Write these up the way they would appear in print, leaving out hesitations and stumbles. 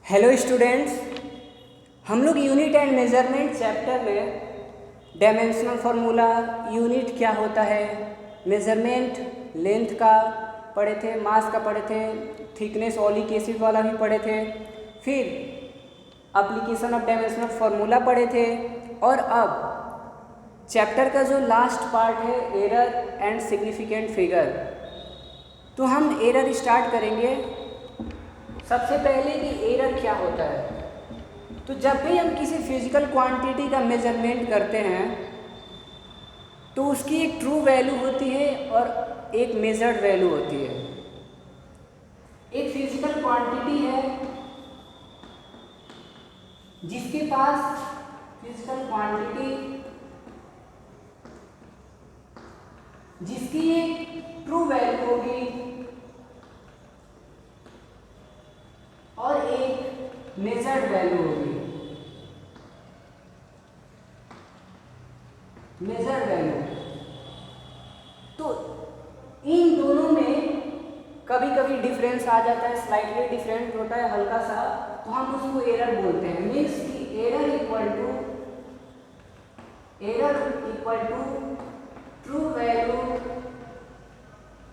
Hello students, हम लोग unit and measurement chapter में डायमेंशनल फार्मूला, यूनिट क्या होता है, मेजरमेंट लेंथ का पढ़े थे, मास का पढ़े थे, थिकनेस ओलिक एसिड वाला भी पढ़े थे, फिर एप्लीकेशन ऑफ डायमेंशनल फार्मूला पढ़े थे। और अब चैप्टर का जो लास्ट पार्ट है एरर एंड सिग्निफिकेंट फिगर, तो हम एरर स्टार्ट करेंगे। सबसे पहले कि एरर क्या होता है। तो जब भी हम किसी फिजिकल क्वांटिटी का मेजरमेंट करते हैं तो उसकी एक ट्रू वैल्यू होती है और एक मेजर्ड वैल्यू होती है। एक फिजिकल क्वांटिटी है जिसके पास फिजिकल क्वांटिटी जिसकी एक ट्रू वैल्यू होगी और एक मेजर्ड वैल्यू होगी। मेजर्ड वैल्यू, तो इन दोनों में कभी कभी डिफरेंस आ जाता है, स्लाइटली डिफरेंट होता है हल्का सा, तो हम उसको एरर बोलते हैं। मीन्स कि error equal to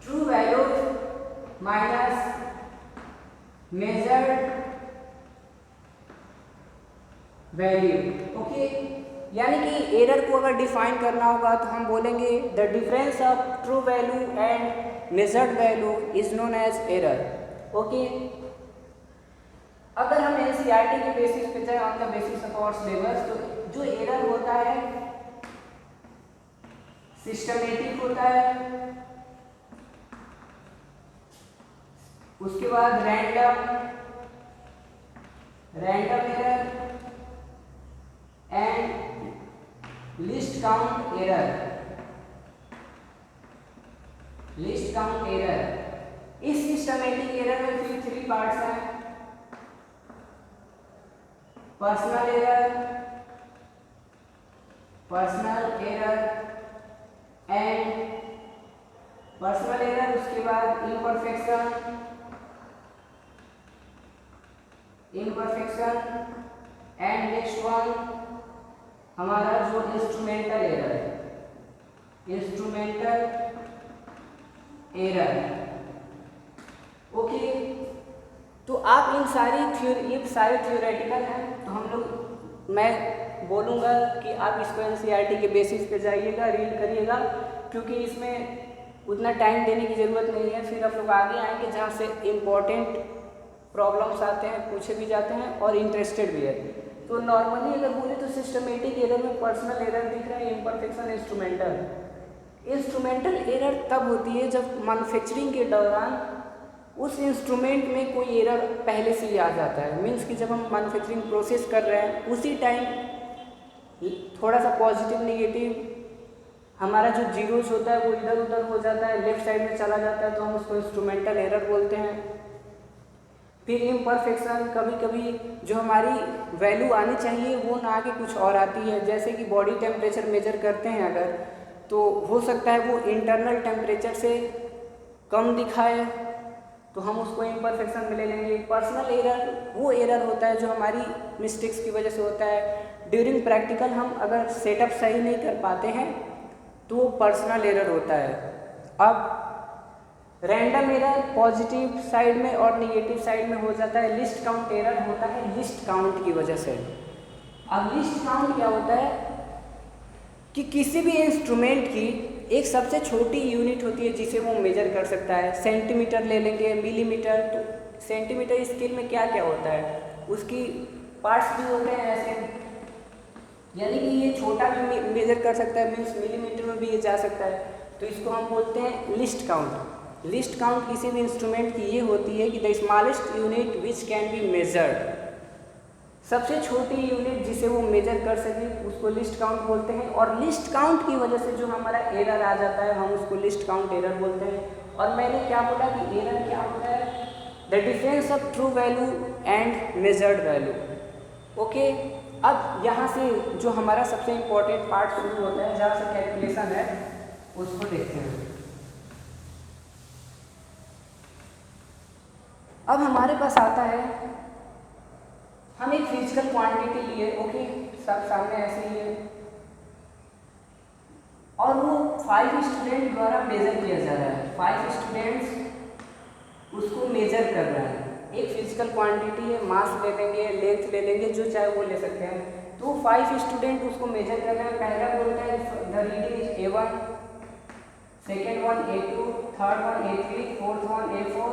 true value minus measured value. Okay, यानी कि एरर को अगर डिफाइन करना होगा तो हम बोलेंगे the difference of true value and measured value is known as error. Okay, अगर हम एनसीईआरटी के बेसिस पे जाए, on the basis of our syllabus, तो जो एरर होता है सिस्टमेटिक होता है, उसके बाद random error and list count error. इस सिस्टमेटिक एरर में फिर 3 पार्ट्स हैं: पर्सनल एरर, उसके बाद इम्परफेक्शन एंड नेक्स्ट वन हमारा जो इंस्ट्रूमेंटल एरर। ओके, तो आप इन सारे थ्योरेटिकल हैं, तो हम लोग, मैं बोलूँगा कि आप इसको एनसीईआरटी के बेसिस पे जाइएगा, रीड करिएगा, क्योंकि इसमें उतना टाइम देने की ज़रूरत नहीं है। फिर आप लोग आगे आएंगे जहाँ से इम्पोर्टेंट प्रॉब्लम्स आते हैं, पूछे भी जाते हैं और इंटरेस्टेड भी है। तो नॉर्मली अगर बोले तो सिस्टमेटिक एरर में पर्सनल एरर दिख रहा है, इम्परफेक्शन इंस्ट्रूमेंटल एरर तब होती है जब मैन्युफैक्चरिंग के दौरान उस इंस्ट्रूमेंट में कोई एरर पहले से ही आ जाता है। मीन्स कि जब हम मैन्युफैक्चरिंग प्रोसेस कर रहे हैं उसी टाइम थोड़ा सा पॉजिटिव नेगेटिव हमारा जो जीरोस होता है वो इधर उधर हो जाता है, लेफ्ट साइड में चला जाता है, तो हम उसको इंस्ट्रूमेंटल एरर बोलते हैं। फिर इम्परफेक्शन, कभी कभी जो हमारी वैल्यू आनी चाहिए वो ना आके कुछ और आती है। जैसे कि बॉडी टेम्परेचर मेजर करते हैं अगर, तो हो सकता है वो इंटरनल टेम्परेचर से कम दिखाए, तो हम उसको इम्परफेक्शन में ले लेंगे। पर्सनल एरर वो एरर होता है जो हमारी मिस्टेक्स की वजह से होता है। ड्यूरिंग प्रैक्टिकल हम अगर सेटअप सही नहीं कर पाते हैं तो वो पर्सनल एरर होता है। अब रैंडम एरर पॉजिटिव साइड में और नेगेटिव साइड में हो जाता है। लिस्ट काउंट एरर होता है लिस्ट काउंट की वजह से। अब लिस्ट काउंट क्या होता है कि किसी भी इंस्ट्रूमेंट की एक सबसे छोटी यूनिट होती है जिसे वो मेजर कर सकता है। सेंटीमीटर ले लेंगे, मिलीमीटर, तो सेंटीमीटर स्केल में क्या क्या होता है, उसकी पार्ट्स भी होते हैं ऐसे, यानी कि ये छोटा भी मेजर कर सकता है, मीन्स मिलीमीटर में भी ये जा सकता है, तो इसको हम बोलते हैं लिस्ट काउंट किसी भी इंस्ट्रूमेंट की ये होती है कि the smallest unit which can be measured, सबसे छोटी यूनिट जिसे वो मेजर कर सके उसको लिस्ट काउंट बोलते हैं। और लिस्ट काउंट की वजह से जो हमारा एरर आ जाता है हम उसको लिस्ट काउंट एरर बोलते हैं। और मैंने क्या बोला कि एरर क्या होता है, the difference of true value and measured value. Okay, अब यहाँ से जो हमारा सबसे इम्पोर्टेंट पार्ट शुरू होता है जहाँ से कैलकुलेशन है उसको देखते हैं। अब हमारे पास आता है हम एक फिजिकल क्वांटिटी लिए, ओके, सब सामने ऐसे ही है, और वो 5 स्टूडेंट द्वारा मेजर किया जा रहा है। 5 स्टूडेंट्स उसको मेजर कर रहे हैं। एक फिजिकल क्वांटिटी है, मास ले लेंगे, लेंथ ले लेंगे, जो चाहे वो ले सकते हैं। तो 5 स्टूडेंट उसको मेजर कर रहे हैं। पहला बोलता है the reading is A1, second one A2, third one A3, fourth one A4,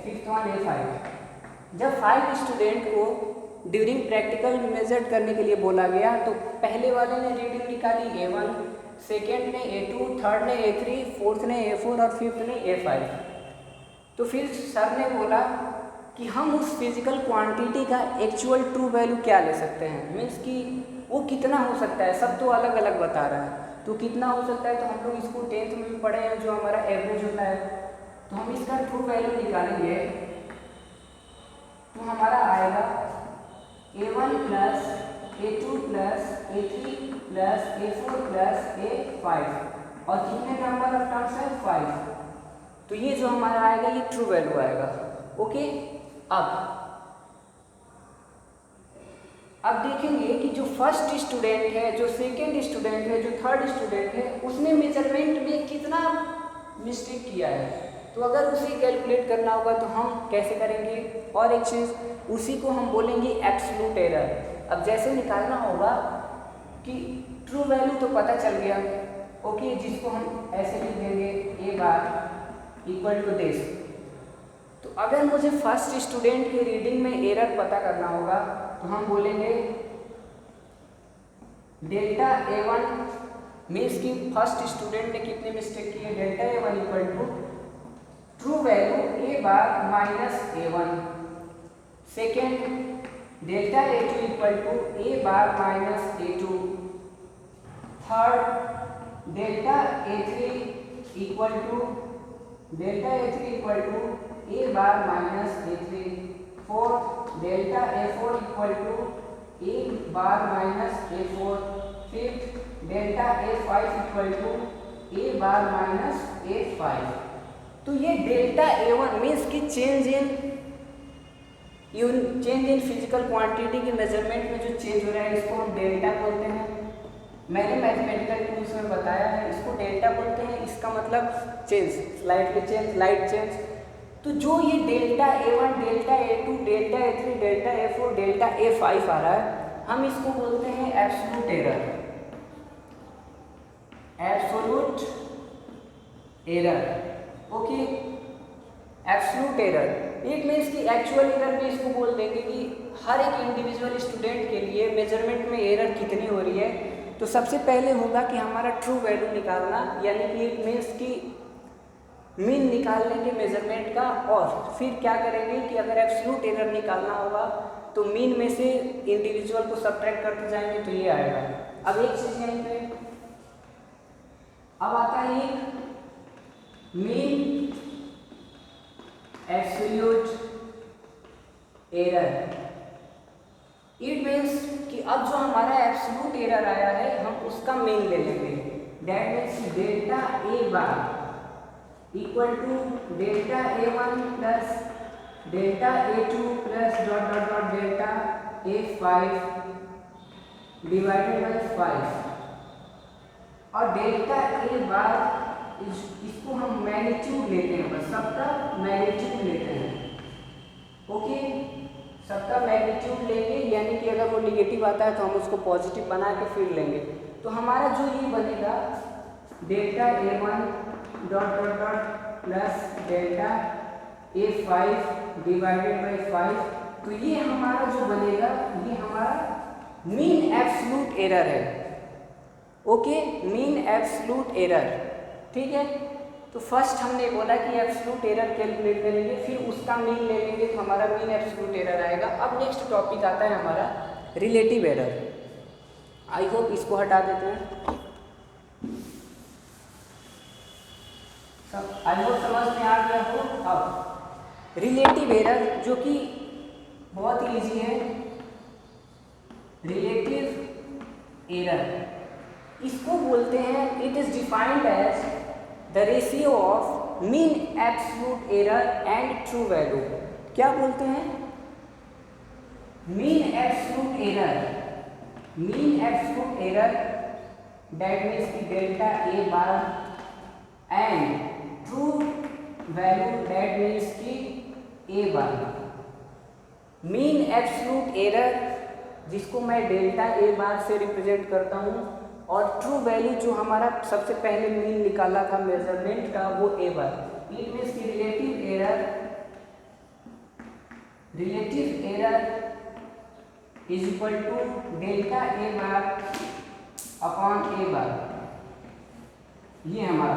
fifth one A5। जब 5 स्टूडेंट को ड्यूरिंग प्रैक्टिकल मेजर करने के लिए बोला गया तो पहले वाले ने रीडिंग निकाली A1, सेकेंड ने A2, थर्ड ने A3, फोर्थ ने A4 और फिफ्थ ने A5। तो फिर सर ने बोला कि हम उस फिजिकल क्वांटिटी का एक्चुअल ट्रू वैल्यू क्या ले सकते हैं, मीन्स कि वो कितना हो सकता है। सब तो अलग अलग बता रहा है, तो कितना हो सकता है। तो हम लोग इसको 10th में भी पढ़े हैं, जो हमारा एवरेज होता है। तो हम इसका ट्रू वैल्यू निकालेंगे तो हमारा आएगा A1 plus A2 plus A3 plus A4 plus A5, और कितने नंबर ऑफ टर्म्स है 5। तो ये जो हमारा आएगा ये ट्रू वैल्यू आएगा, ओके। अब देखेंगे कि जो फर्स्ट स्टूडेंट है, जो सेकेंड स्टूडेंट है, जो थर्ड स्टूडेंट है, उसने मेजरमेंट में कितना मिस्टेक किया है। तो अगर उसे कैलकुलेट करना होगा तो हम कैसे करेंगे। और एक चीज़, उसी को हम बोलेंगे एब्सोल्यूट एरर। अब जैसे निकालना होगा कि ट्रू वैल्यू तो पता चल गया, ओके, जिसको हम ऐसे लिख देंगे A bar equal to this. तो अगर मुझे फर्स्ट स्टूडेंट के रीडिंग में एरर पता करना होगा तो हम बोलेंगे डेल्टा A1 मीन्स कि फर्स्ट स्टूडेंट ने कितने मिस्टेक किए। Delta A1 equal to true value A bar minus A1। Second delta A2 equal to A bar minus A2। Third delta A3 equal to A bar minus A3। Fourth delta A4 equal to A bar minus A4। Fifth delta A5 equal to A bar minus A5। तो ये delta A1 means की change in physical quantity के measurement में जो change हो रहा है, इसको हम डेल्टा बोलते हैं। मैंने मैथमेटिकल टूल्स में बताया है, इसको डेल्टा बोलते हैं। इसका मतलब change, slightly change, light change. तो जो ये delta A1, delta A2, delta A3, delta A4, delta A5 आ रहा है, हम इसको बोलते हैं absolute error. Absolute error, okay, absolute error. It means कि एक्चुअल एरर भी इसको बोल देंगे कि हर एक इंडिविजुअल स्टूडेंट के लिए मेजरमेंट में एरर कितनी हो रही है। तो सबसे पहले होगा कि हमारा ट्रू वैल्यू निकालना, यानी कि इट मीन्स कि मीन निकाल लेंगे मेजरमेंट का। और फिर क्या करेंगे कि अगर एब्सोल्यूट एरर निकालना होगा तो मीन में से इंडिविजुअल को सब्ट्रैक्ट करते जाएंगे, तो ये आएगा। अब एक चीज यहीं पे अब आता है एक mean absolute error. It means कि अब जो हमारा एब्सोल्यूट एरर आया है हम उसका मीन ले लेंगे। That means delta A bar equal to delta A1 plus delta A2 plus dot dot dot delta A5 divided by 5। और डेल्टा A बार इसको हम मैग्नीट्यूड लेते हैं, बस सबका मैग्नीट्यूड लेते हैं, ओके, सबका मैग्नीट्यूड लेंगे। यानी कि अगर वो निगेटिव आता है तो हम उसको पॉजिटिव बना के फिर लेंगे। तो हमारा जो ये बनेगा delta A1 dot dot dot plus delta A5 divided by 5। तो ये हमारा जो बनेगा ये हमारा मीन एब्सोल्यूट एरर है, ओके, मीन एब्सोल्यूट एरर, ठीक है। तो फर्स्ट हमने बोला कि एब्सोल्यूट एरर कैलकुलेट करेंगे, फिर उसका मीन ले लेंगे तो हमारा मीन एब्सोल्यूट एरर आएगा। अब नेक्स्ट टॉपिक आता है हमारा रिलेटिव एरर। आई होप इसको हटा देते हैं। सब आई होप समझ में आ गया हो। अब रिलेटिव एरर जो कि बहुत ही ईजी है। रिलेटिव एरर इसको बोलते हैं, it is defined as the ratio of mean absolute error and true value. क्या बोलते हैं? Mean absolute error that means की delta a bar and true value that means की a bar. Mean absolute error जिसको मैं delta a बार से represent करता हूँ और ट्रू वैल्यू जो हमारा सबसे पहले मीन निकाला था मेजरमेंट का वो ए बार। इट मीन्स की relative error is equal to delta a bar upon a bar, ये हमारा,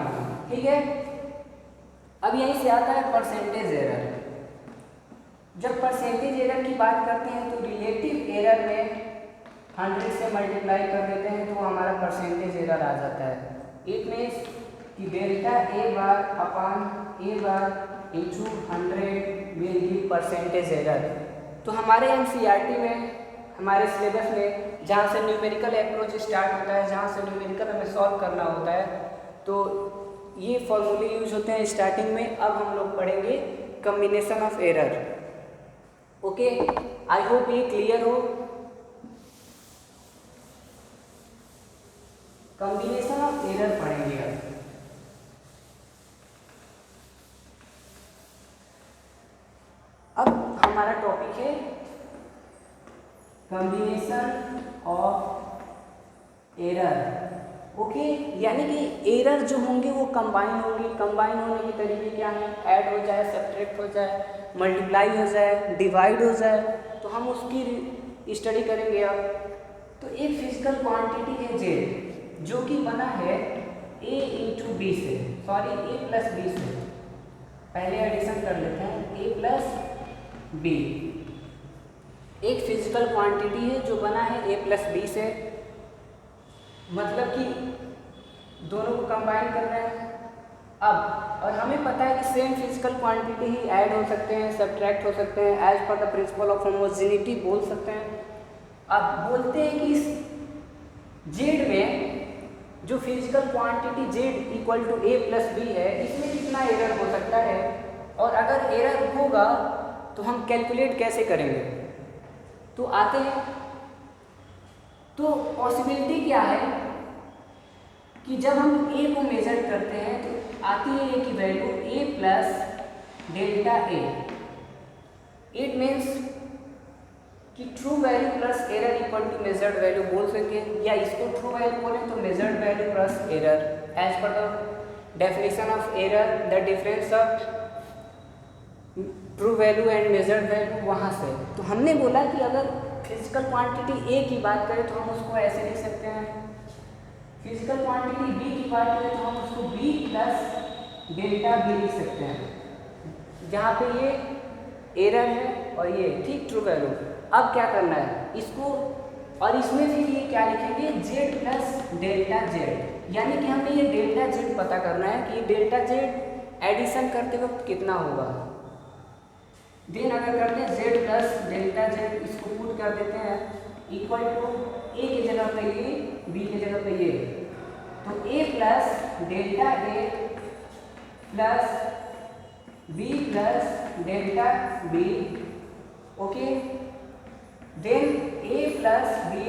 ठीक है। अब यहीं से आता है परसेंटेज एरर। जब परसेंटेज एरर की बात करते हैं तो रिलेटिव एरर में 100 से मल्टीप्लाई कर देते हैं तो हमारा परसेंटेज एरर आ जाता है। इट मीन्स कि delta a bar upon a bar into 100 will give percentage error. तो हमारे एनसीईआरटी में, हमारे सिलेबस में जहाँ से न्यूमेरिकल अप्रोच स्टार्ट होता है, जहाँ से न्यूमेरिकल हमें सॉल्व करना होता है, तो ये फॉर्मूले यूज होते हैं स्टार्टिंग में। अब हम लोग पढ़ेंगे combination of error. Okay, I hope ये क्लियर हो। कम्बिनेशन ऑफ एरर पढ़ेंगे अब हमारा टॉपिक है कम्बिनेशन ऑफ एरर। ओके, यानी कि एरर जो होंगे वो कंबाइन होंगे। कंबाइन होने के तरीके क्या हैं? ऐड हो जाए, सब्ट्रैक्ट हो जाए, मल्टीप्लाई हो जाए, डिवाइड हो जाए, तो हम उसकी स्टडी करेंगे अब। तो एक फिजिकल क्वांटिटी है जेड जो कि बना है ए इंटू बी से, सॉरी ए प्लस बी से। पहले एडिशन कर लेते हैं, ए प्लस बी एक फिजिकल क्वांटिटी है जो बना है ए प्लस बी से, मतलब कि दोनों को कंबाइन कर रहे हैं। अब और हमें पता है कि सेम फिजिकल क्वांटिटी ही ऐड हो सकते हैं, सब्ट्रैक्ट हो सकते हैं, as per the principle of homogeneity बोल सकते हैं। अब बोलते हैं कि इस जेड में जो physical quantity Z equal to A plus B है, इसमें कितना एरर हो सकता है, और अगर एरर होगा तो हम कैलकुलेट कैसे करेंगे। तो आते हैं, तो पॉसिबिलिटी क्या है कि जब हम ए को मेजर करते हैं तो आती है ए की value a plus delta a. It means कि true value plus error equal to measured value बोल सकते हैं, या इसको ट्रू वैल्यू बोलें तो measured value plus error. As per the definition of error, the difference of true value and measured value, वहाँ से। तो हमने बोला कि अगर फिजिकल क्वांटिटी ए की बात करें तो हम उसको ऐसे लिख सकते हैं, फिजिकल क्वांटिटी बी की बात करें तो हम उसको बी प्लस डेल्टा बी लिख सकते हैं, जहाँ पे ये एरर है और ये ठीक ट्रू वैल्यू। अब क्या करना है इसको, और इसमें फिर ये क्या लिखेंगे, जेड प्लस डेल्टा जेड, यानी कि हमें ये डेल्टा जेड पता करना है कि ये डेल्टा जेड एडिशन करते वक्त कितना होगा। देन अगर करते हैं जेड प्लस डेल्टा जेड, इसको पुट कर देते हैं इक्वल टू ए की जगह पे ये, बी की जगह पे ये, तो a plus delta a plus b plus delta b. Okay, then a plus b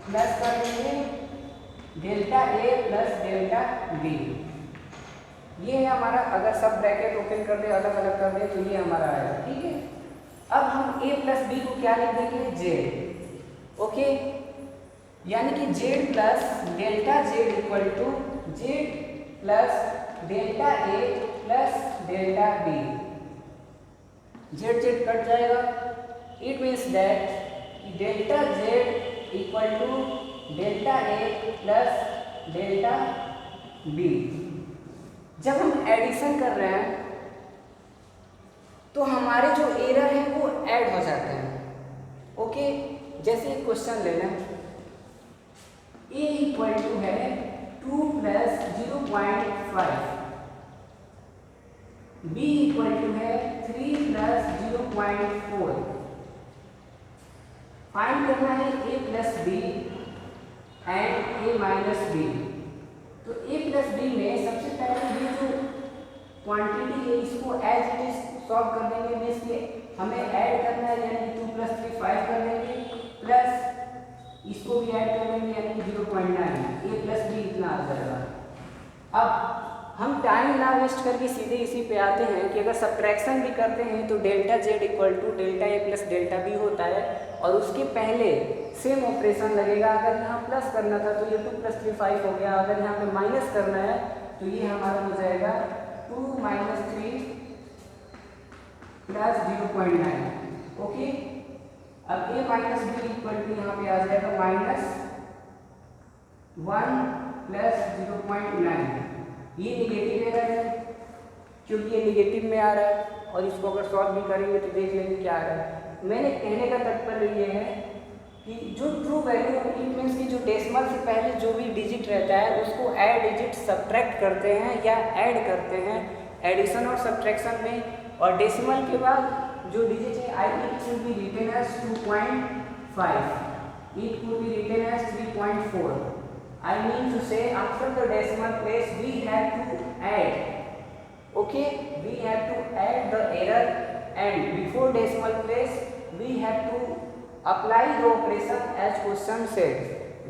plus कर देंगे delta a plus delta b. ये है हमारा, अगर सब ब्रैकेट ओपन कर दे, अलग अलग कर दे, तो ये हमारा आएगा, ठीक है। अब हम a प्लस बी को क्या लिख देंगे, जेड। ओके, यानी कि z plus delta z equal to z plus delta a plus delta b. Z z cut जाएगा। It means that delta z equal to delta a plus delta b. जब हम addition कर रहे हैं तो हमारे जो एरर है वो ऐड हो जाते हैं। ओके, जैसे एक क्वेश्चन लेना, ए इक्वल टू है 2 प्लस 0.5, बी इक्वल टू है 3 प्लस 0.4। फाइंड करना है a plus b and a minus b. तो ए प्लस बी में सबसे पहले ये जो क्वांटिटी है इसको एज इट इज सॉल्व कर देंगे। मीन्स ये हमें ऐड करना है, यानी 2 + 3 5 कर देंगे, प्लस इसको भी ऐड कर देंगे यानी 0.9, a + b इतना आ जाएगा। अब हम टाइम ना वेस्ट करके सीधे इसी पे आते हैं कि अगर सब्ट्रैक्शन भी करते हैं तो delta z equal to delta a + delta b होता है, और उसके पहले सेम ऑपरेशन लगेगा। अगर यहाँ प्लस करना था तो ये 2 + 3 5 हो गया, अगर यहाँ पे माइनस करना है तो ये हमारा हो जाएगा 2 - 3 + 0.9। ओके, अब a - b इक्वल टू यहाँ पे आ जाएगा -1 + 0.9। ये निगेटिव एरर है क्योंकि ये निगेटिव में आ रहा है, और इसको अगर सॉल्व भी करेंगे तो देख लेंगे क्या आ रहा है। मैंने कहने का तात्पर्य ये है कि जो ट्रू वैल्यू इट मीन्स की जो डेसिमल से पहले जो भी डिजिट रहता है उसको ऐड डिजिट सब्ट्रैक्ट करते हैं या ऐड करते हैं एडिशन और सब्ट्रैक्शन में, और डेसिमल के बाद जो डिजिट है it could be written as 2.5, it could be written as 3.4। I mean to say after the decimal place we have to add, okay, we have to add the error, and before decimal place we have to apply the operation as question said।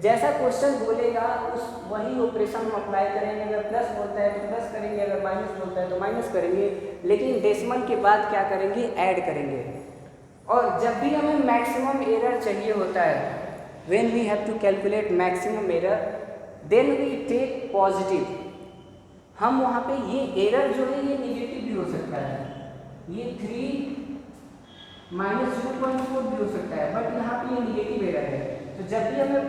जैसा question बोलेगा उस वही operation हम apply करेंगे। अगर plus बोलता है तो प्लस करेंगे, अगर माइनस बोलता है तो माइनस करेंगे, लेकिन डेसिमल के बाद क्या करेंगे, ऐड करेंगे। और जब भी हमें मैक्सिमम एरर चाहिए होता है, when we have to calculate maximum error then we take positive. हम वहाँ पे ये एरर जो है ये निगेटिव भी हो सकता है, ये 3 - 0.4 भी हो सकता है, बट यहाँ पे ये निगेटिव एरर है। तो जब भी हमें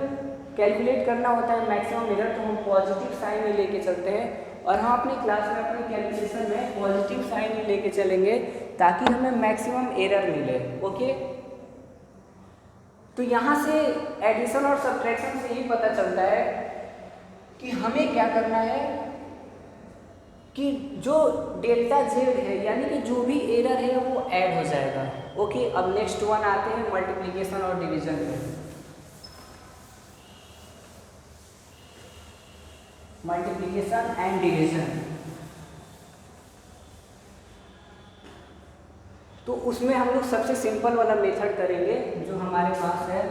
कैलकुलेट करना होता है मैक्सिमम एरर तो हम पॉजिटिव साइन में लेके चलते हैं, और हम अपनी क्लास में अपनी कैलकुलेशन में पॉजिटिव साइन में लेके चलेंगे ताकि हमें मैक्सिमम एरर मिले। ओके, तो यहाँ से एडिशन और सब्ट्रैक्शन से ही पता चलता है कि हमें क्या करना है कि जो डेल्टा जेड है यानी कि जो भी एरर है वो ऐड हो जाएगा। ओके, अब नेक्स्ट वन आते हैं मल्टीप्लिकेशन और डिवीजन में। मल्टीप्लिकेशन एंड डिवीजन, तो उसमें हम लोग सबसे सिंपल वाला मेथड करेंगे जो हमारे पास है,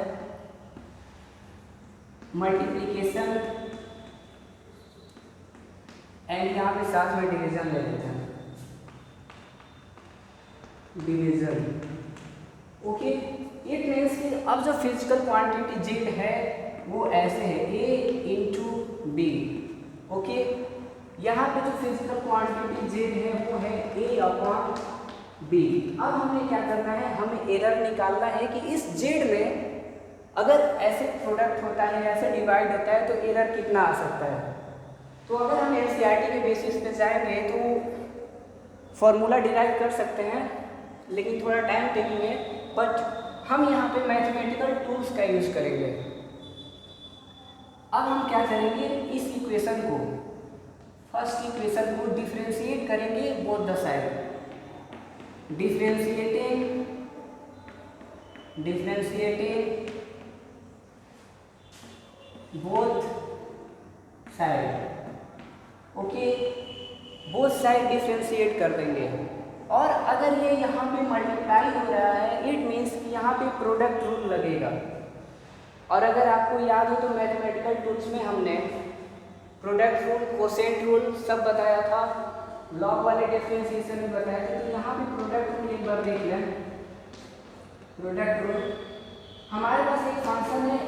मल्टीप्लिकेशन एंड यहाँ पे साथ में डिवीजन ले लेते हैं, डिवीजन। ओके, इट मीन्स कि अब जो फिजिकल क्वांटिटी जेड है वो ऐसे है a × b। ओके, यहाँ पे जो फिजिकल क्वांटिटी जेड है वो है a/b। अब हमें क्या करना है, हमें एरर निकालना है कि इस जेड में अगर ऐसे प्रोडक्ट होता है, ऐसे डिवाइड होता है तो एरर कितना आ सकता है। तो अगर हम एनसीईआरटी के बेसिस पे जाएंगे तो फॉर्मूला डिराइव कर सकते हैं, लेकिन थोड़ा टाइम टेकिंग है, बट हम यहाँ पे मैथमेटिकल टूल्स का यूज़ करेंगे। अब हम क्या करेंगे, इस इक्वेशन को, फर्स्ट इक्वेशन को डिफरेंशिएट करेंगे both the side, differentiating both side. Okay, both side differentiate कर देंगे, और अगर ये यहाँ पे मल्टीप्लाई हो रहा है इट मीन्स कि यहाँ पे प्रोडक्ट रूल लगेगा। और अगर आपको याद हो तो मैथमेटिकल टूल्स में हमने प्रोडक्ट रूल, कोसेंट रूल सब बताया था, लॉग वाले डिफरेंशिएशन भी बताया था। तो यहाँ पे प्रोडक्ट रूल एक बार देख लें। प्रोडक्ट रूल, हमारे पास एक फंक्शन है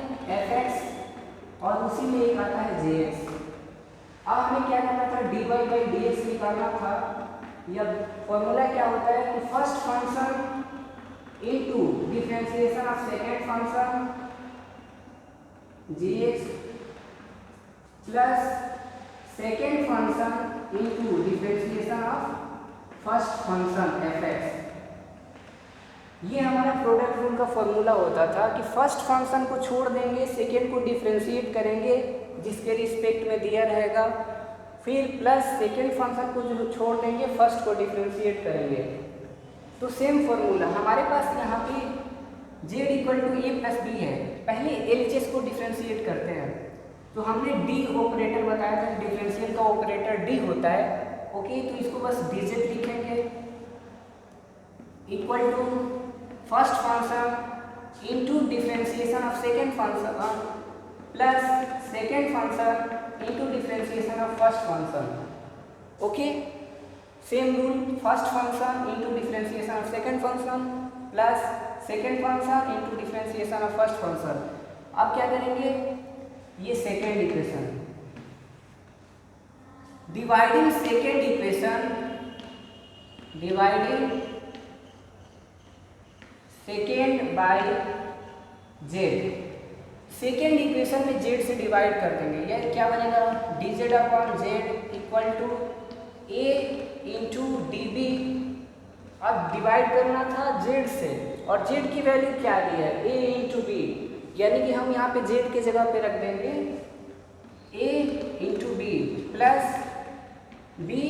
f(x) और उसी में एक आता है jx। अब हमें क्या करना था, dy/dx निकालना था। यह फॉर्मूला क्या होता है कि first function into differentiation of second function gx plus second function into differentiation of first function fx। ये हमारा प्रोडक्ट रूल का फॉर्मूला होता था कि फर्स्ट फंक्शन को छोड़ देंगे, सेकेंड को डिफरेंशिएट करेंगे जिसके रिस्पेक्ट में दिया रहेगा, फिर प्लस सेकेंड फंक्शन को जो छोड़ देंगे फर्स्ट को डिफरेंशिएट करेंगे। तो सेम फॉर्मूला हमारे पास यहाँ पे z = a + b है। पहले LHS को डिफरेंशिएट करते हैं, तो हमने d ऑपरेटर बताया था, डिफरेंशियल का ऑपरेटर d होता है। ओके, तो इसको बस dz लिखेंगे equal to first function into differentiation of second function plus second function into differentiation of first function. Okay, same rule, first function into differentiation of second function plus second function into differentiation of first function. अब क्या करेंगे, ये second equation dividing second equation, dividing second by Z, second equation में Z से divide कर देंगे। यह क्या बनेगा, D Z upon Z equal to A into d b. अब डिवाइड करना था जेड से और जेड की वैल्यू क्या दी है, ए इंटू बी, यानी कि हम यहाँ पे जेड के जगह पे रख देंगे a into b plus b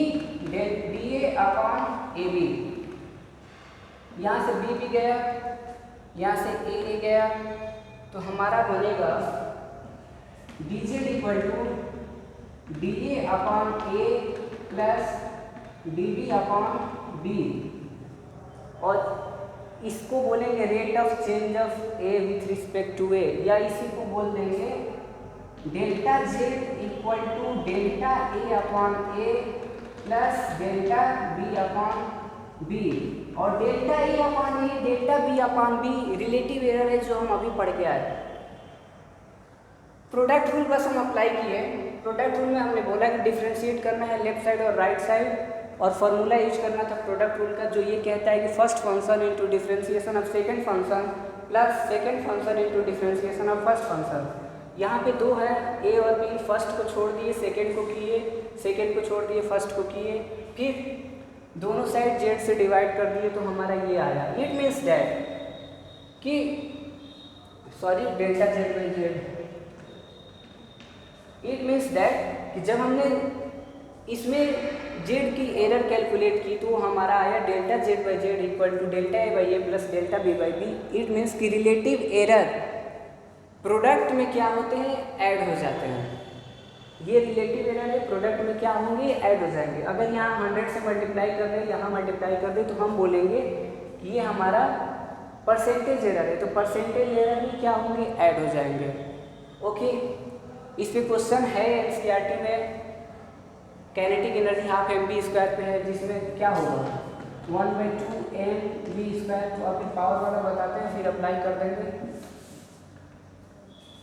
D A upon a b. यहाँ से बी भी गया, यहाँ से ए गया, तो हमारा बनेगा D z equal to d A upon a plus d B upon b, और इसको बोलेंगे rate of change of a with respect to a, या इसी को बोल देंगे delta z equal to delta a upon a plus delta b upon b. और delta a upon a delta b upon b relative error है जो हम अभी पढ़ के आए। प्रोडक्ट रूल बस हम अप्लाई किए। प्रोडक्ट रूल में हमने बोला कि डिफ्रेंशिएट करना है लेफ्ट साइड और राइट साइड, और फॉर्मूला यूज करना था प्रोडक्ट रूल का, जो ये कहता है कि first function into differentiation of second function plus second function into differentiation of first function. यहाँ पे दो है, ए और बी, फर्स्ट को छोड़ दिए सेकेंड को किए, सेकेंड को छोड़ दिए फर्स्ट को किए, फिर दोनों साइड जेड से डिवाइड कर दिए, तो हमारा ये आया। इट मीन्स दैट कि sorry delta z by Z, it means that कि जब हमने इसमें जेड की एरर कैलकुलेट की तो हमारा आया delta z by z equal to delta a by a plus delta b by b. It means कि रिलेटिव एरर प्रोडक्ट में क्या होते हैं, ऐड हो जाते हैं। ये रिलेटिव एरर है, प्रोडक्ट में क्या होंगे, ऐड हो जाएंगे। अगर यहाँ 100 से मल्टीप्लाई कर दें, यहाँ मल्टीप्लाई कर दें, तो हम बोलेंगे कि ये हमारा परसेंटेज एरर है, तो परसेंटेज एरर में क्या होंगे, ऐड हो जाएंगे। ओके, इस पे क्वेश्चन है एनसीईआरटी में, काइनेटिक एनर्जी हाफ mv² पे है, जिसमें क्या होगा 1/2 mv²। तो अभी पावर वाला बताते हैं, फिर अप्लाई कर देंगे।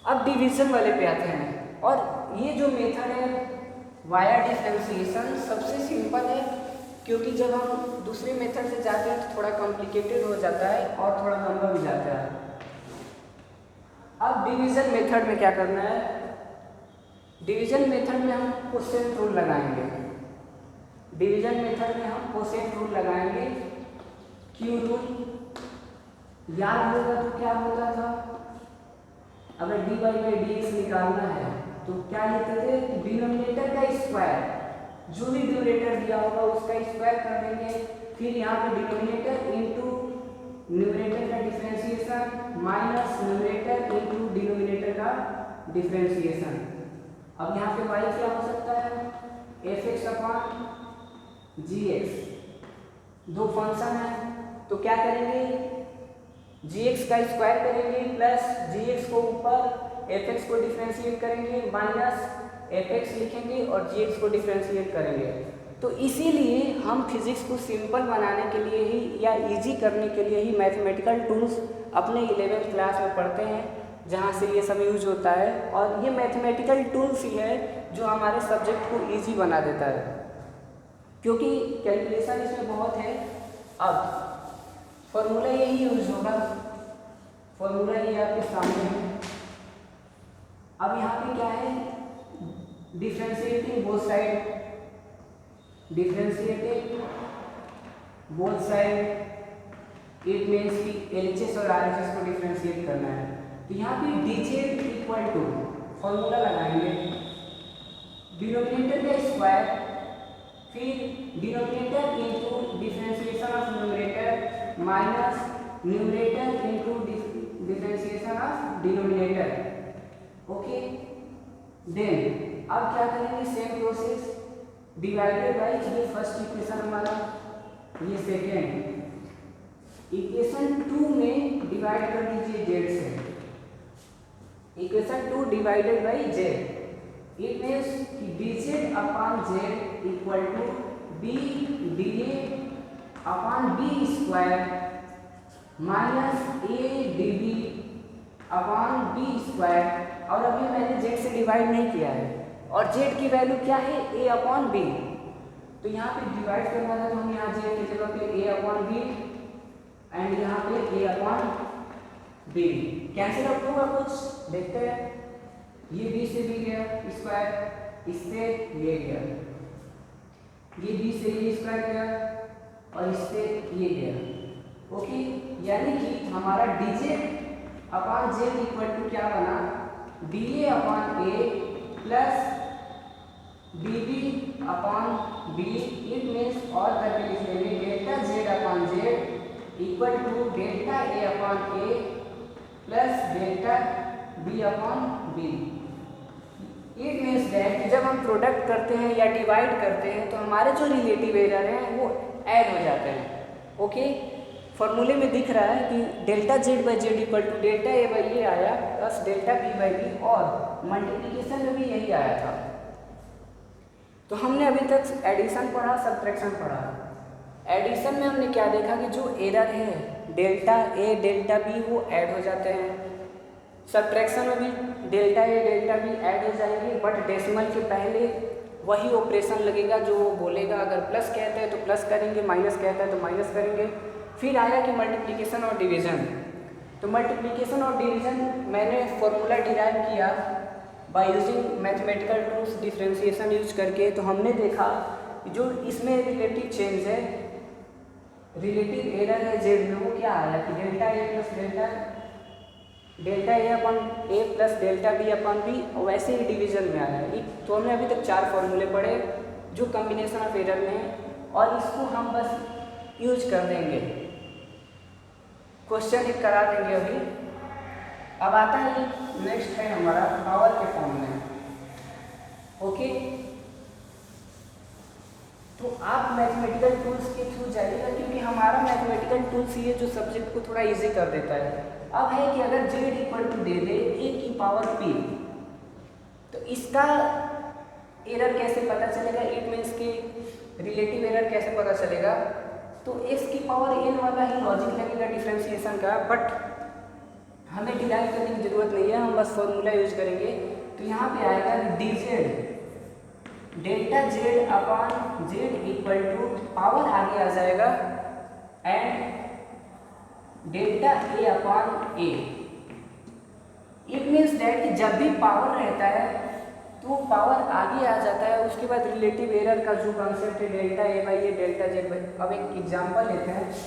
अब डिवीजन वाले पे आते हैं, और ये जो मेथड है वाया डिफरेंशिएशन सबसे सिंपल है, क्योंकि जब हम दूसरे मेथड से जाते हैं तो थोड़ा कॉम्प्लिकेटेड हो जाता है और थोड़ा लंबा भी जाता है। अब डिवीजन मेथड में क्या करना है, डिवीजन मेथड में हम कोसेंट रूल लगाएंगे। डिवीजन मेथड में हम कोसेंट रूल लगाएंगे। क्यू रूल याद होगा तो क्या होता था, अगर d y by d x निकालना है तो क्या लिखते थे, डिनोमिनेटर का स्क्वायर, जो भी डिनोमिनेटर दिया होगा उसका स्क्वायर कर देंगे, फिर यहाँ पे डिनोमिनेटर इंटू न्यूमरेटर का differentiation minus numerator into denominator का डिफरेंशिएशन। अब यहाँ पे y क्या हो सकता है, एफ एक्स अपॉन जी एक्स। दो फंक्शन है तो क्या करेंगे, जी एक्स का स्क्वायर करेंगे प्लस जी एक्स को ऊपर एफ एक्स को डिफ्रेंशिएट करेंगे माइनस एफ एक्स लिखेंगे और जी एक्स को डिफ्रेंशिएट करेंगे। तो इसीलिए हम फिजिक्स को सिंपल बनाने के लिए ही या इजी करने के लिए ही मैथमेटिकल टूल्स अपने 11th क्लास में पढ़ते हैं, जहाँ से ये सब यूज होता है। और ये मैथमेटिकल टूल्स ही है जो हमारे सब्जेक्ट को इजी बना देता है, क्योंकि कैलकुलेशन इसमें बहुत है। अब फॉर्मूला यही यूज होगा, फॉर्मूला ये आपके सामने है। अब यहाँ पे क्या है, differentiating both side, differentiating both side it means कि एलएचएस और आरएचएस को डिफरेंशिएट करना है। तो यहाँ पे डीजेड इक्वल टू फॉर्मूला लगाएंगे, डिनोमिनेटर का स्क्वायर फिर denominator into differentiation of numerator minus numerator into differentiation of denominator. Okay, then अब क्या करेंगे, सेम प्रोसेस, डिवाइडेड बाय ये फर्स्ट इक्वेशन हमारा, ये सेकेंड, इक्वेशन 2 में डिवाइड कर दीजिए जेड से, equation 2 divided by Z, it means D Z upon Z equal to B D A upon B square minus A D B upon B square. और अभी मैंने Z से डिवाइड नहीं किया है और जेड की वैल्यू क्या है, ए अपॉन बी। तो यहाँ पे डिवाइड करना था तो हम यहाँ जेड की जगह पे ए अपॉन बी एंड यहाँ पे ए अपॉन बी कैंसिल आउट होगा कुछ, देखते हैं। ये बी से बी गया स्क्वायर, इससे ये गया, ये बी से ये स्क्वायर गया और इससे ये गया। ओके, यानी कि हमारा d Z upon Z equal to क्या बना, d A upon a plus d B upon b. It means और करके लिख लेंगे delta z upon Z equal to delta a upon a plus delta b upon b. It means that जब हम product करते हैं या डिवाइड करते हैं तो हमारे जो रिलेटिव एरर हैं वो ऐड हो जाते हैं। ओके, फॉर्मूले में दिख रहा है कि delta z by z equal to delta a by a आया plus delta b by b, और मल्टीप्लिकेशन में भी यही आया था। तो हमने अभी तक एडिशन पढ़ा, सब्ट्रैक्शन पढ़ा। एडिशन में हमने क्या देखा कि जो एरर है डेल्टा ए डेल्टा बी वो ऐड हो जाते हैं। सब्ट्रैक्शन में भी delta A delta B Ed हो जाएंगे, बट डेसिमल के पहले वही ऑपरेशन लगेगा जो वो बोलेगा। अगर प्लस कहता है तो प्लस करेंगे, माइनस कहता है तो माइनस करेंगे। फिर आया कि मल्टीप्लिकेशन और डिवीज़न। तो मल्टीप्लिकेशन और डिवीज़न मैंने फॉर्मूला डिराइव किया by using mathematical tools, differentiation use करके। तो हमने देखा कि जो इसमें रिलेटिव चेंज है, रिलेटिव एरर है जेड में, वो क्या आया कि delta a plus delta a upon a plus delta b upon b, वैसे ही डिवीज़न में आया। तो हमने अभी तक 4 फॉर्मूले पढ़े जो कॉम्बिनेशन ऑफ एरर में है, और इसको हम बस यूज कर देंगे, क्वेश्चन एक करा देंगे अभी। अब आता है नेक्स्ट है हमारा पावर के फॉर्म में। ओके, तो आप मैथमेटिकल टूल्स के थ्रू जाइएगा, क्योंकि हमारा मैथमेटिकल टूल्स ये जो सब्जेक्ट को थोड़ा इजी कर देता है। अब है कि अगर जेड इक्वल टू दे दे ए की पावर पी, तो इसका एरर कैसे पता चलेगा, इट मीन्स कि रिलेटिव एरर कैसे पता चलेगा। तो एक्स की पावर एन वाला ही लॉजिक लगेगा डिफरेंशिएशन का, बट हमें डिराइव करने की जरूरत नहीं है, हम बस फॉर्मूला यूज करेंगे। तो यहाँ पे आएगा d z delta z upon Z equal to power आगे आ जाएगा and delta a upon a. It means that कि जब भी पावर रहता है तो पावर आगे आ जाता है, उसके बाद रिलेटिव एरर का जो कॉन्सेप्ट है delta a by A delta z by. अब एक एग्जांपल लेते हैं।